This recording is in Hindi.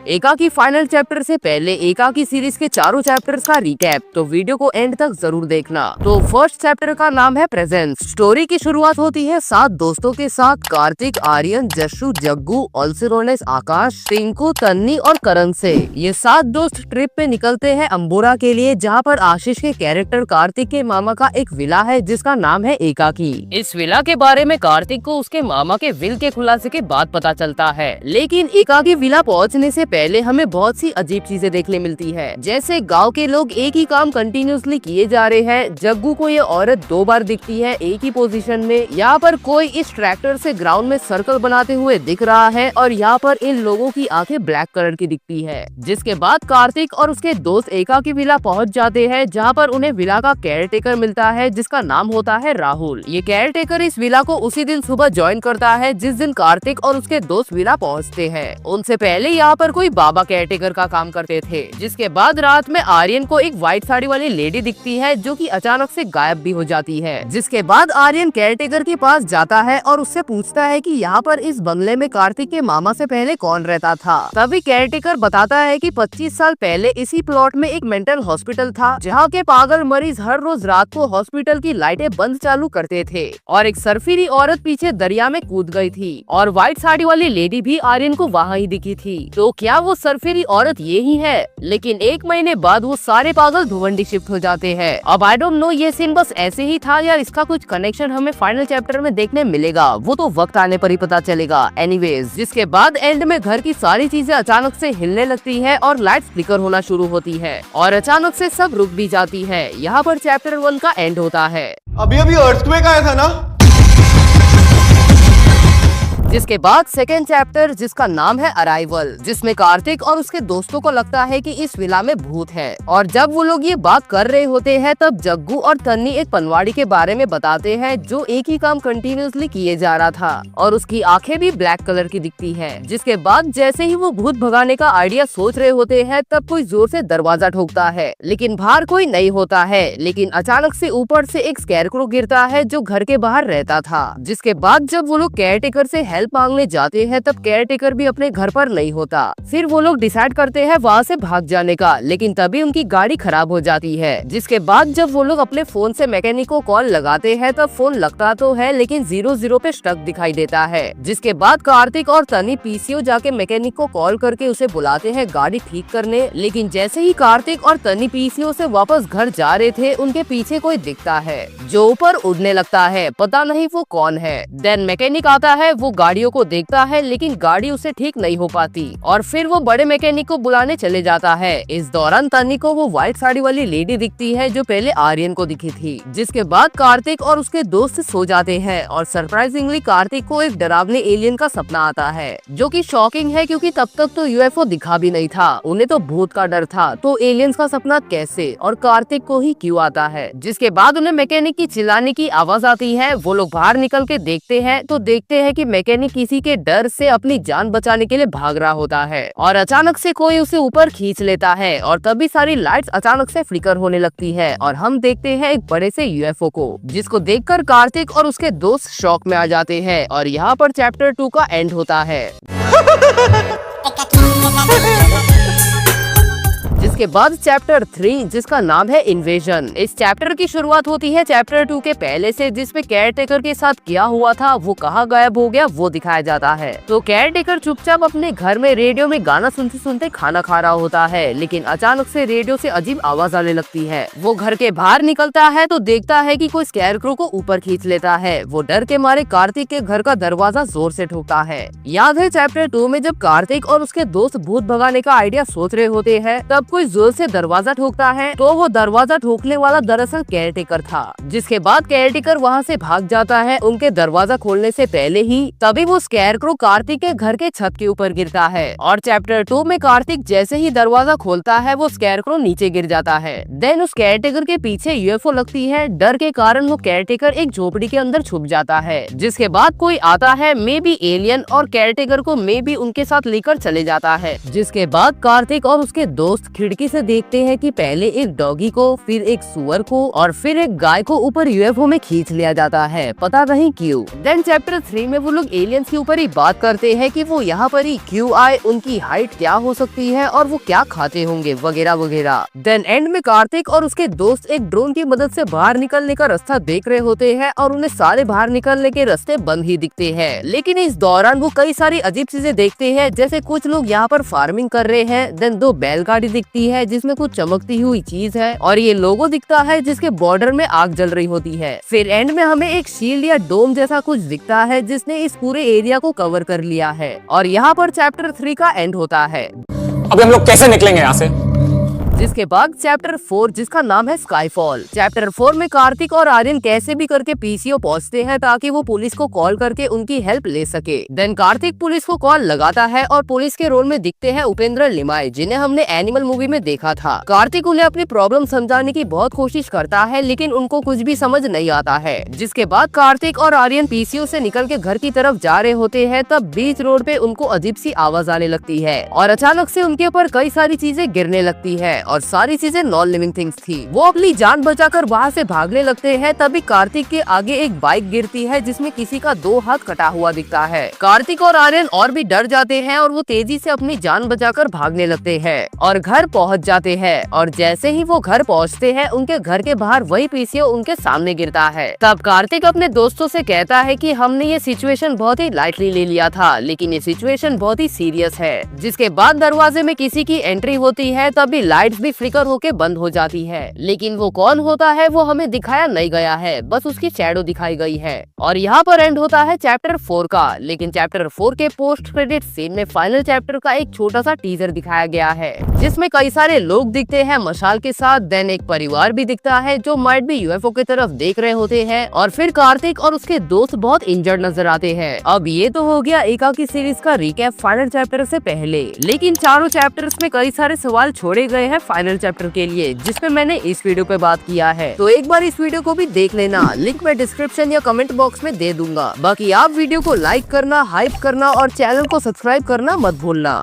एकाकी फाइनल चैप्टर से पहले एकाकी सीरीज के चारों चैप्टर्स का रिकैप, तो वीडियो को एंड तक जरूर देखना। तो फर्स्ट चैप्टर का नाम है प्रेजेंस। स्टोरी की शुरुआत होती है 7 दोस्तों के साथ, Kartik, Aryan, Jashshu, Jaggu, also known as Akash, Tinku, Tanni और करण से। ये 7 दोस्त ट्रिप पे निकलते हैं अम्बोरा के लिए, जहाँ पर आशीष के कैरेक्टर कार्तिक के मामा का एक विला है जिसका नाम है एकाकी। इस विला के बारे में कार्तिक को उसके मामा के विल के खुलासे के बाद पता चलता है, लेकिन एकाकी विला पहुँचने से पहले हमें बहुत सी अजीब चीजें देखने मिलती है। जैसे गांव के लोग एक ही काम कंटिन्यूसली किए जा रहे हैं। जग्गू को ये औरत 2 बार दिखती है एक ही पोजीशन में। यहाँ पर कोई इस ट्रैक्टर से ग्राउंड में सर्कल बनाते हुए दिख रहा है और यहाँ पर इन लोगों की आंखें ब्लैक कलर की दिखती है। जिसके बाद कार्तिक और उसके दोस्त एकाकी विला पहुँच जाते हैं, जहाँ पर उन्हें विला का केयर टेकर मिलता है जिसका नाम होता है राहुल। ये केयर टेकर इस विला को उसी दिन सुबह ज्वाइन करता है जिस दिन कार्तिक और उसके दोस्त विला पहुँचते हैं। उनसे पहले यहाँ पर कोई बाबा केयरटेकर का काम करते थे। जिसके बाद रात में आर्यन को एक व्हाइट साड़ी वाली लेडी दिखती है जो कि अचानक से गायब भी हो जाती है। जिसके बाद आर्यन केयरटेकर के पास जाता है और उससे पूछता है कि यहाँ पर इस बंगले में कार्तिक के मामा से पहले कौन रहता था। तभी केयरटेकर बताता है कि 25 साल पहले इसी प्लॉट में एक मेंटल हॉस्पिटल था, जहाँ के पागल मरीज हर रोज रात को हॉस्पिटल की लाइटें बंद चालू करते थे और एक सरफिरी औरत पीछे दरिया में कूद गई थी और व्हाइट साड़ी वाली लेडी भी आर्यन को वहाँ ही दिखी थी। तो क्या वो सरफिरी औरत ये ही है? लेकिन 1 महीने बाद वो सारे पागल भुवंडी शिफ्ट हो जाते हैं। अब आई डोंट नो ये सीन बस ऐसे ही था या इसका कुछ कनेक्शन हमें फाइनल चैप्टर में देखने मिलेगा, वो तो वक्त आने पर ही पता चलेगा। एनीवेज, जिसके बाद एंड में घर की सारी चीजें अचानक से हिलने लगती है और लाइट्स फ्लिकर होना शुरू होती है और अचानक से सब रुक भी जाती है। यहाँ पर चैप्टर 1 का एंड होता है। अभी अर्थक्वेक आया था ना। जिसके बाद सेकेंड चैप्टर जिसका नाम है अराइवल, जिसमें कार्तिक और उसके दोस्तों को लगता है कि इस विला में भूत है और जब वो लोग ये बात कर रहे होते हैं तब जग्गू और तन्नी एक पनवाड़ी के बारे में बताते हैं जो एक ही काम कंटिन्यूसली किए जा रहा था और उसकी आंखें भी ब्लैक कलर की दिखती है। जिसके बाद जैसे ही वो भूत भगाने का आइडिया सोच रहे होते हैं तब कोई जोर से दरवाजा ठोकता है, लेकिन बाहर कोई नहीं होता है। लेकिन अचानक से ऊपर से एक स्कैरक्रो गिरता है जो घर के बाहर रहता था। जिसके बाद जब वो लोग केयरटेकर से हेल्प मांगने जाते हैं तब केयरटेकर भी अपने घर पर नहीं होता। फिर वो लोग डिसाइड करते हैं वहाँ से भाग जाने का, लेकिन तभी उनकी गाड़ी खराब हो जाती है। जिसके बाद जब वो लोग अपने फोन से मैकेनिक को कॉल लगाते हैं तब फोन लगता तो है लेकिन 0-0 पे स्टक दिखाई देता है। जिसके बाद कार्तिक और तनी पीसीओ जाके मैकेनिक को कॉल करके उसे बुलाते हैं गाड़ी ठीक करने, लेकिन जैसे ही कार्तिक और तनी पीसीओ से वापस घर जा रहे थे उनके पीछे कोई दिखता है जो ऊपर उड़ने लगता है, पता नहीं वो कौन है। देन मैकेनिक आता है, वो गाड़ियों को देखता है लेकिन गाड़ी उसे ठीक नहीं हो पाती और फिर वो बड़े मैकेनिक को बुलाने चले जाता है। इस दौरान तन्नी को वो व्हाइट साड़ी वाली लेडी दिखती है जो पहले आर्यन को दिखी थी। जिसके बाद कार्तिक और उसके दोस्त सो जाते हैं और सरप्राइजिंगली कार्तिक को एक डरावने एलियन का सपना आता है जो कि शॉकिंग है क्योंकि तब तक तो यूएफओ दिखा भी नहीं था, उन्हें तो भूत का डर था, तो एलियंस का सपना कैसे और कार्तिक को ही क्यों आता है। जिसके बाद उन्हें मैकेनिक की चिल्लाने की आवाज आती है। वो लोग बाहर निकल के देखते हैं तो देखते हैं कि मैकेनिक किसी के डर से अपनी जान बचाने के लिए भाग रहा होता है और अचानक से कोई उसे ऊपर खींच लेता है और तभी सारी लाइट्स अचानक से फ्लिकर होने लगती है और हम देखते हैं एक बड़े से यूएफओ को, जिसको देखकर कार्तिक और उसके दोस्त शॉक में आ जाते हैं और यहाँ पर चैप्टर 2 का एंड होता है। जिसके बाद चैप्टर 3 जिसका नाम है इन्वेजन। इस चैप्टर की शुरुआत होती है चैप्टर 2 के पहले से, जिसमें केयरटेकर के साथ क्या हुआ था, वो कहाँ गायब हो गया, वो दिखाया जाता है। तो केयरटेकर चुपचाप अपने घर में रेडियो में गाना सुनते सुनते खाना खा रहा होता है, लेकिन अचानक से रेडियो से अजीब आवाज आने लगती है। वो घर के बाहर निकलता है तो देखता है कि कोई स्कैरक्रो को ऊपर खींच लेता है। वो डर के मारे कार्तिक के घर का दरवाजा जोर से ठोकता है। याद है चैप्टर 2 में जब कार्तिक और उसके दोस्त भूत भगाने का आइडिया सोच रहे होते हैं तब कोई जोर से दरवाजा ठोकता है, तो वो दरवाजा ठोकने वाला दरअसल केयरटेकर था। जिसके बाद केयरटेकर वहाँ से भाग जाता है उनके दरवाजा खोलने से पहले ही। तभी वो स्कैरक्रो कार्तिक के घर के छत के ऊपर गिरता है और चैप्टर 2 में कार्तिक जैसे ही दरवाजा खोलता है वो स्कैरक्रो नीचे गिर जाता है। देन उस केयरटेकर के पीछे यूएफओ लगती है। डर के कारण वो केयरटेकर एक झोपड़ी के अंदर छुप जाता है। जिसके बाद कोई आता है, मे बी एलियन, और केयरटेकर को मे बी उनके साथ लेकर चले जाता है। जिसके बाद कार्तिक और उसके दोस्त खिड़की खिड़की से देखते हैं कि पहले एक डॉगी को, फिर एक सुअर को और फिर एक गाय को ऊपर यूएफओ में खींच लिया जाता है, पता नहीं क्यों। देन चैप्टर 3 में वो लोग एलियंस के ऊपर ही बात करते हैं कि वो यहाँ पर ही क्यों आए, उनकी हाइट क्या हो सकती है और वो क्या खाते होंगे वगैरह वगैरह। देन एंड में कार्तिक और उसके दोस्त एक ड्रोन की मदद से बाहर निकलने का रास्ता देख रहे होते हैं और उन्हें सारे बाहर निकलने के रास्ते बंद ही दिखते हैं। लेकिन इस दौरान वो कई सारी अजीब चीजें देखते हैं, जैसे कुछ लोग यहाँ पर फार्मिंग कर रहे हैं। देन 2 बैलगाड़ी दिखती है जिसमें कुछ चमकती हुई चीज है और ये लोगो दिखता है जिसके बॉर्डर में आग जल रही होती है। फिर एंड में हमें एक शील्ड या डोम जैसा कुछ दिखता है जिसने इस पूरे एरिया को कवर कर लिया है और यहाँ पर चैप्टर 3 का एंड होता है। अभी हम लोग कैसे निकलेंगे यहाँ से? जिसके बाद चैप्टर 4 जिसका नाम है स्काईफॉल। चैप्टर 4 में कार्तिक और आर्यन कैसे भी करके पीसीओ पहुंचते हैं ताकि वो पुलिस को कॉल करके उनकी हेल्प ले सके। देन कार्तिक पुलिस को कॉल लगाता है और पुलिस के रोल में दिखते हैं उपेंद्र लिमाय, जिन्हें हमने एनिमल मूवी में देखा था। कार्तिक उन्हें अपनी प्रॉब्लम समझाने की बहुत कोशिश करता है लेकिन उनको कुछ भी समझ नहीं आता है। जिसके बाद कार्तिक और आर्यन पीसीओ से निकल के घर की तरफ जा रहे होते हैं, तब बीच रोड पे उनको अजीब सी आवाज आने लगती है और अचानक से उनके ऊपर कई सारी चीजें गिरने लगती है और सारी चीजें नॉन लिविंग थिंग्स थी। वो अपनी जान बचाकर वहाँ से भागने लगते हैं, तभी कार्तिक के आगे एक बाइक गिरती है जिसमें किसी का 2 हाथ कटा हुआ दिखता है। कार्तिक और आर्यन और भी डर जाते हैं और वो तेजी से अपनी जान बचाकर भागने लगते हैं और घर पहुँच जाते हैं। और जैसे ही वो घर पहुँचते हैं, उनके घर के बाहर वही पीसीओ उनके सामने गिरता है। तब कार्तिक अपने दोस्तों से कहता है कि हमने ये सिचुएशन बहुत ही लाइटली ले लिया था, लेकिन ये सिचुएशन बहुत ही सीरियस है। जिसके बाद दरवाजे में किसी की एंट्री होती है, तभी लाइट्स भी फ्लिकर होके बंद हो जाती है। लेकिन वो कौन होता है वो हमें दिखाया नहीं गया है, बस उसकी शैडो दिखाई गई है। और यहाँ पर एंड होता है चैप्टर 4 का। लेकिन चैप्टर 4 के पोस्ट क्रेडिट सीन में फाइनल चैप्टर का एक छोटा सा टीजर दिखाया गया है जिसमें कई सारे लोग दिखते हैं मशाल के साथ। देन एक परिवार भी दिखता है जो माइट भी यूएफओ की तरफ देख रहे होते हैं और फिर कार्तिक और उसके दोस्त बहुत इंजर्ड नजर आते हैं। अब ये तो हो गया एकाकी सीरीज का रिकैप फाइनल चैप्टर से पहले, लेकिन चारों चैप्टर्स में कई सारे सवाल छोड़े गए हैं फाइनल चैप्टर के लिए, जिसमें मैंने इस वीडियो पे बात किया है। तो एक बार इस वीडियो को भी देख लेना, लिंक मैं डिस्क्रिप्शन या कमेंट बॉक्स में दे दूंगा। बाकी आप वीडियो को लाइक करना, हाइप करना और चैनल को सब्सक्राइब करना मत भूलना।